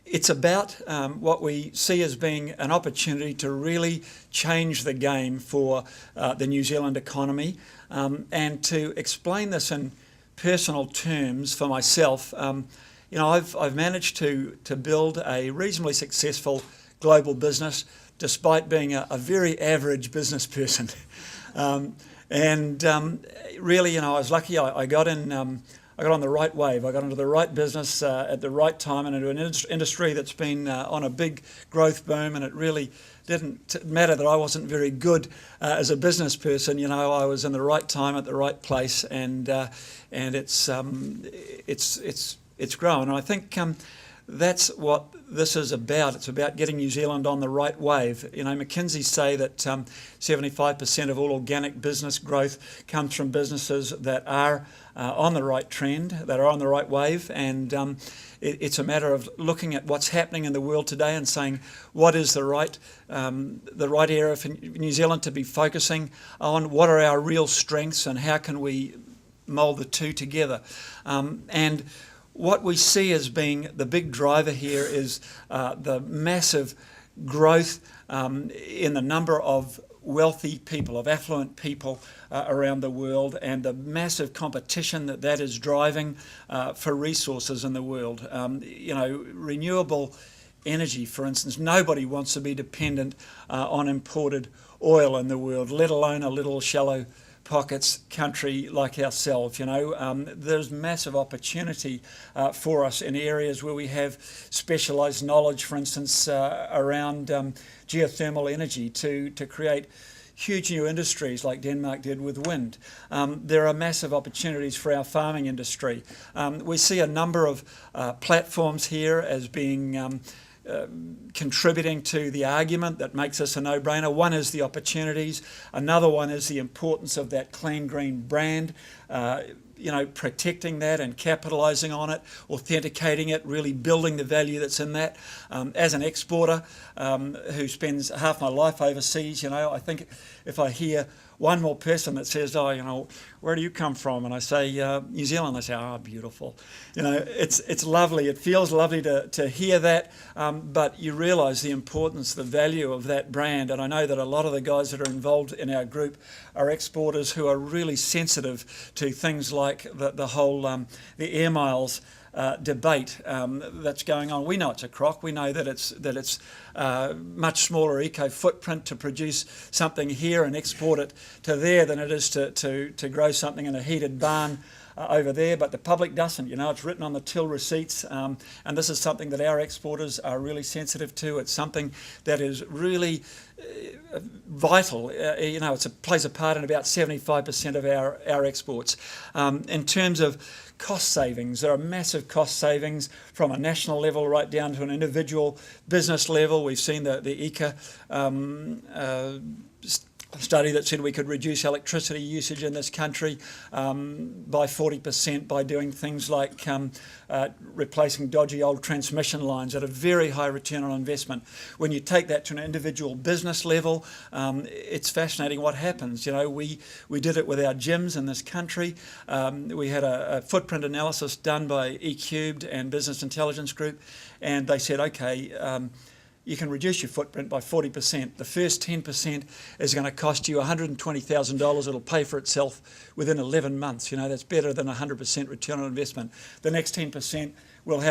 it's about what we see as being an opportunity to really change the game for the New Zealand economy. And to explain this in personal terms for myself, I've managed to build a reasonably successful global business despite being a very average business person. Really, I was lucky. I got on the right wave. I got into the right business at the right time and into an industry that's been on a big growth boom, and it really didn't matter that I wasn't very good as a business person. I was in the right time at the right place, and it's grown. And I think that's what this is about. It's about getting New Zealand on the right wave. McKinsey say that 75% of all organic business growth comes from businesses that are on the right trend, that are on the right wave, and it's a matter of looking at what's happening in the world today and saying what is the right area for New Zealand to be focusing on, what are our real strengths, and how can we mould the two together. And what we see as being the big driver here is the massive growth in the number of wealthy people, of affluent people around the world, and the massive competition that is driving for resources in the world. Renewable energy, for instance, nobody wants to be dependent on imported oil in the world, let alone a little shallow pockets country like ourselves. There's massive opportunity for us in areas where we have specialised knowledge, for instance, around geothermal energy to create huge new industries like Denmark did with wind. There are massive opportunities for our farming industry. We see a number of platforms here as being contributing to the argument that makes us a no-brainer. One is the opportunities. Another one is the importance of that clean green brand, protecting that and capitalising on it, authenticating it, really building the value that's in that. As an exporter who spends half my life overseas, I think if I hear one more person that says, where do you come from? And I say, New Zealand, they say, beautiful. It's lovely. It feels lovely to hear that, but you realise the importance, the value of that brand. And I know that a lot of the guys that are involved in our group are exporters who are really sensitive to things like the whole, the air miles debate that's going on. We know it's a crock. We know that it's much smaller eco footprint to produce something here and export it to there than it is to grow something in a heated barn over there. But the public doesn't. It's written on the till receipts, and this is something that our exporters are really sensitive to. It's something that is really vital. It plays a part in about 75% of our exports. In terms of cost savings, there are massive cost savings from a national level right down to an individual business level. We've seen the ECA study that said we could reduce electricity usage in this country by 40% by doing things like replacing dodgy old transmission lines at a very high return on investment. When you take that to an individual business level, it's fascinating what happens. We did it with our gyms in this country. We had a footprint analysis done by eCubed and Business Intelligence Group, and they said, okay, you can reduce your footprint by 40%. The first 10% is going to cost you $120,000. It'll pay for itself within 11 months. That's better than 100% return on investment. The next 10% will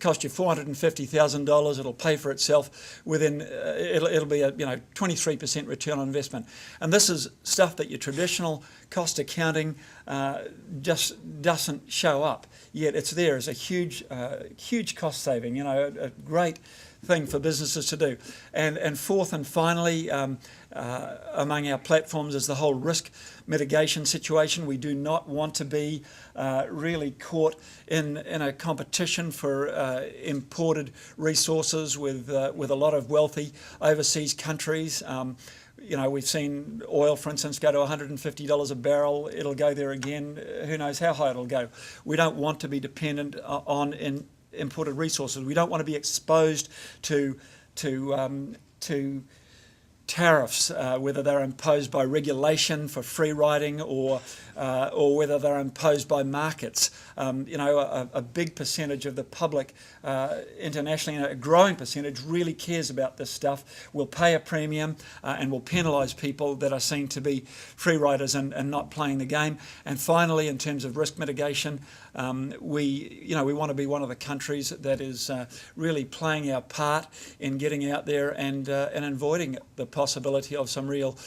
cost you $450,000. It'll pay for itself within, it'll be a 23% return on investment. And this is stuff that your traditional cost accounting just doesn't show up. Yet it's there as a huge cost saving, a great thing for businesses to do. And fourth and finally, among our platforms is the whole risk mitigation situation. We do not want to be really caught in a competition for imported resources with a lot of wealthy overseas countries. We've seen oil, for instance, go to $150 a barrel. It'll go there again. Who knows how high it'll go. We don't want to be dependent on imported resources. We don't want to be exposed to tariffs, whether they're imposed by regulation for free riding or whether they're imposed by markets. A big percentage of the public internationally, a growing percentage, really cares about this stuff, will pay a premium and will penalise people that are seen to be free riders and not playing the game. And finally, in terms of risk mitigation, we want to be one of the countries that is really playing our part in getting out there and avoiding the possibility of some real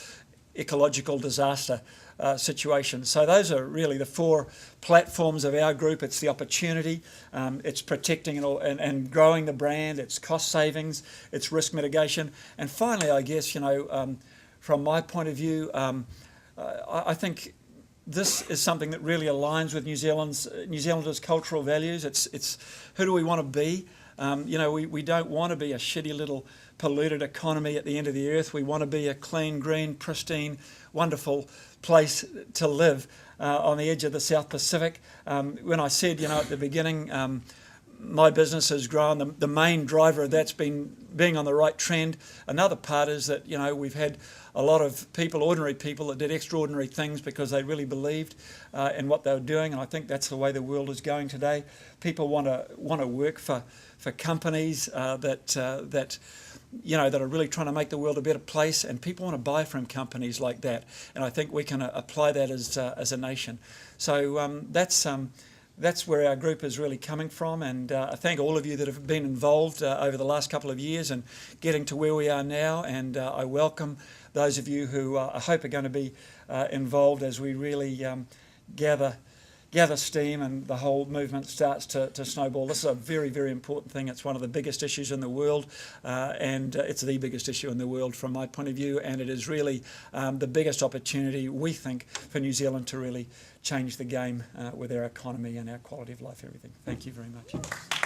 ecological disaster situation. So those are really the four platforms of our group. It's the opportunity, it's protecting and growing the brand, it's cost savings, it's risk mitigation, and finally, I guess, from my point of view, I think this is something that really aligns with New Zealanders' cultural values. It's who do we want to be? We don't want to be a shitty little polluted economy at the end of the earth. We want to be a clean, green, pristine, wonderful place to live on the edge of the South Pacific. When I said, at the beginning, my business has grown, the main driver of that's been being on the right trend. Another part is that, we've had a lot of people, ordinary people, that did extraordinary things because they really believed in what they were doing, and I think that's the way the world is going today. People want to work for companies that are really trying to make the world a better place, and people want to buy from companies like that. And I think we can apply that as a nation. So that's where our group is really coming from, and I thank all of you that have been involved over the last couple of years and getting to where we are now, and I welcome those of you who I hope are going to be involved as we really gather steam and the whole movement starts to snowball. This is a very, very important thing. It's one of the biggest issues in the world, and it's the biggest issue in the world from my point of view, and it is really the biggest opportunity, we think, for New Zealand to really change the game with our economy and our quality of life, everything. Thank you very much.